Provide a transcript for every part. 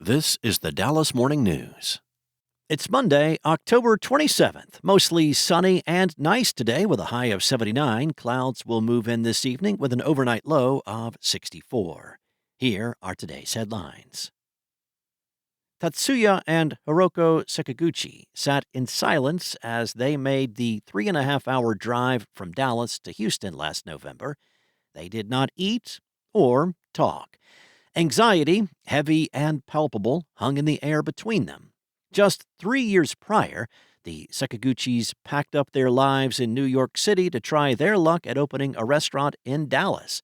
This is the Dallas Morning News. It's Monday, October 27th. Mostly sunny and nice today with a high of 79. Clouds will move in this evening with an overnight low of 64. Here are today's headlines. Tatsu and Hiroko Sakaguchi sat in silence as they made the 3.5-hour drive from Dallas to Houston last November. They did not eat or talk. Anxiety, heavy and palpable, hung in the air between them. Just 3 years prior, the Sakaguchis packed up their lives in New York City to try their luck at opening a restaurant in Dallas.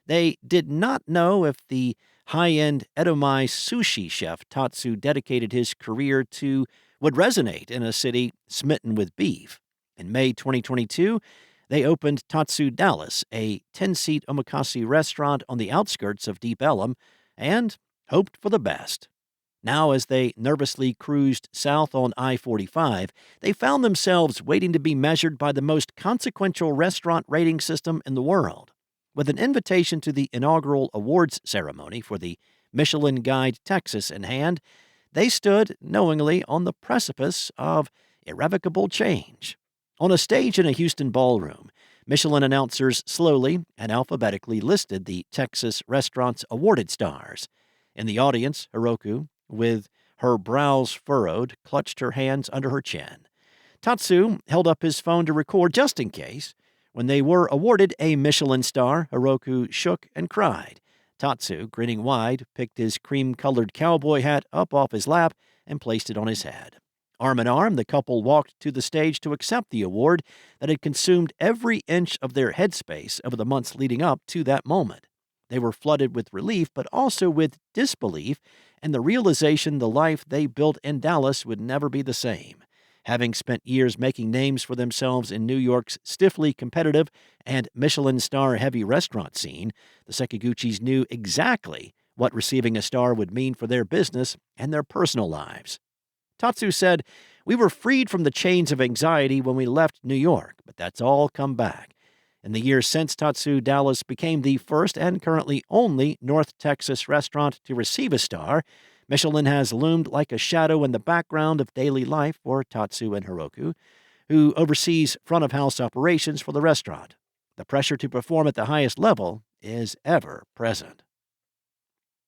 They did not know if the high-end Edomae sushi chef Tatsu dedicated his career to would resonate in a city smitten with beef. In May 2022, they opened Tatsu Dallas, a 10-seat omakase restaurant on the outskirts of Deep Ellum, and hoped for the best. Now, as they nervously cruised south on I-45, they found themselves waiting to be measured by the most consequential restaurant rating system in the world. With an invitation to the inaugural awards ceremony for the Michelin Guide Texas in hand, they stood knowingly on the precipice of irrevocable change. On a stage in a Houston ballroom, Michelin announcers slowly and alphabetically listed the Texas restaurant's awarded stars. In the audience, Hiroko, with her brows furrowed, clutched her hands under her chin. Tatsu held up his phone to record just in case. When they were awarded a Michelin star, Hiroko shook and cried. Tatsu, grinning wide, picked his cream-colored cowboy hat up off his lap and placed it on his head. Arm in arm, the couple walked to the stage to accept the award that had consumed every inch of their headspace over the months leading up to that moment. They were flooded with relief, but also with disbelief and the realization the life they built in Dallas would never be the same. Having spent years making names for themselves in New York's stiffly competitive and Michelin star-heavy restaurant scene, the Sakaguchis knew exactly what receiving a star would mean for their business and their personal lives. Tatsu said, "We were freed from the chains of anxiety when we left New York, but that's all come back." In the years since Tatsu Dallas became the first and currently only North Texas restaurant to receive a star, Michelin has loomed like a shadow in the background of daily life for Tatsu and Hiroko, who oversees front-of-house operations for the restaurant. The pressure to perform at the highest level is ever present.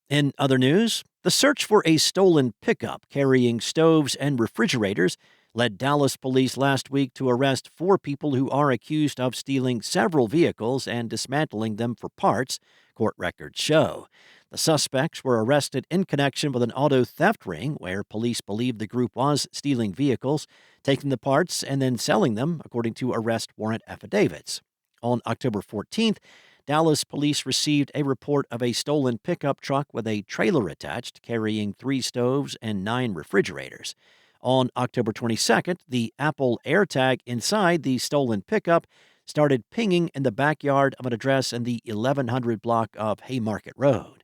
In other news, the search for a stolen pickup carrying stoves and refrigerators led Dallas police last week to arrest 4 people who are accused of stealing several vehicles and dismantling them for parts, court records show. The suspects were arrested in connection with an auto theft ring where police believe the group was stealing vehicles, taking the parts, and then selling them, according to arrest warrant affidavits. On October 14th, Dallas police received a report of a stolen pickup truck with a trailer attached carrying 3 stoves and 9 refrigerators. On October 22nd, the Apple AirTag inside the stolen pickup started pinging in the backyard of an address in the 1100 block of Haymarket Road.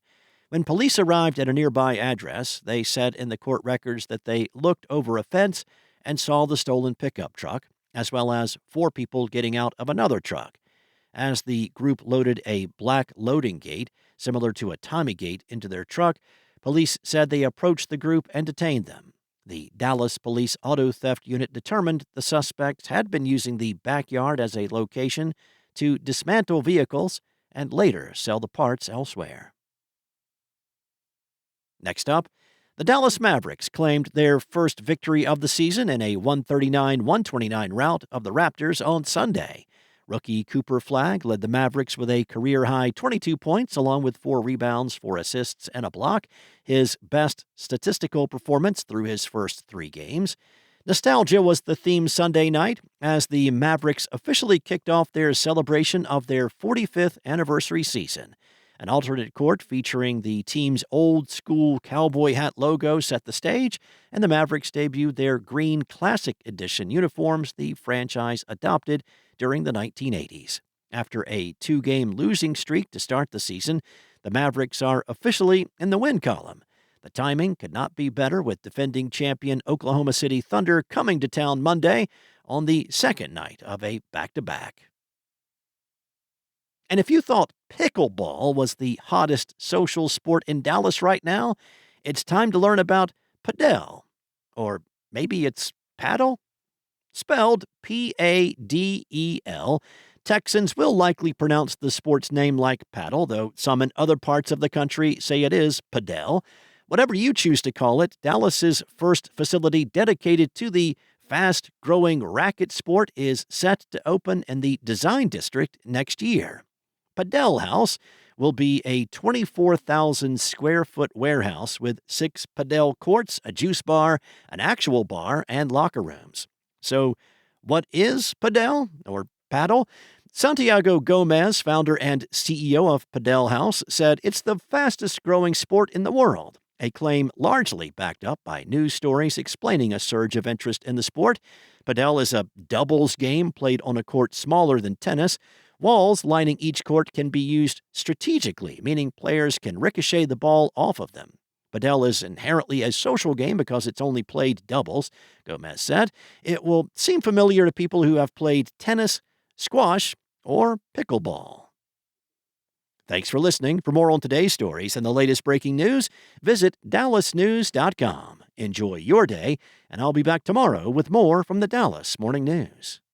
When police arrived at a nearby address, they said in the court records that they looked over a fence and saw the stolen pickup truck, as well as 4 people getting out of another truck. As the group loaded a black loading gate, similar to a Tommy gate, into their truck, police said they approached the group and detained them. The Dallas Police Auto Theft Unit determined the suspects had been using the backyard as a location to dismantle vehicles and later sell the parts elsewhere. Next up, the Dallas Mavericks claimed their first victory of the season in a 139-129 rout of the Raptors on Sunday. Rookie Cooper Flagg led the Mavericks with a career-high 22 points, along with 4 rebounds, 4 assists, and a block, his best statistical performance through his first 3 games. Nostalgia was the theme Sunday night as the Mavericks officially kicked off their celebration of their 45th anniversary season. An alternate court featuring the team's old-school cowboy hat logo set the stage, and the Mavericks debuted their green Classic Edition uniforms the franchise adopted during the 1980s. After a 2-game losing streak to start the season, the Mavericks are officially in the win column. The timing could not be better, with defending champion Oklahoma City Thunder coming to town Monday on the second night of a back-to-back. And if you thought pickleball was the hottest social sport in Dallas right now, It's time to learn about Padel. Or maybe it's Padel? Spelled Padel. Texans will likely pronounce the sport's name like paddle, though some in other parts of the country say it is Padel. Whatever you choose to call it, Dallas's first facility dedicated to the fast-growing racket sport is set to open in the Design District next year. Padel House will be a 24,000-square-foot warehouse with 6 Padel courts, a juice bar, an actual bar, and locker rooms. So, what is Padel, or paddle? Santiago Gomez, founder and CEO of Padel House, said it's the fastest-growing sport in the world, a claim largely backed up by news stories explaining a surge of interest in the sport. Padel is a doubles game played on a court smaller than tennis. Walls lining each court can be used strategically, meaning players can ricochet the ball off of them. Padel is inherently a social game because it's only played doubles, Gomez said. It will seem familiar to people who have played tennis, squash, or pickleball. Thanks for listening. For more on today's stories and the latest breaking news, visit dallasnews.com. Enjoy your day, and I'll be back tomorrow with more from the Dallas Morning News.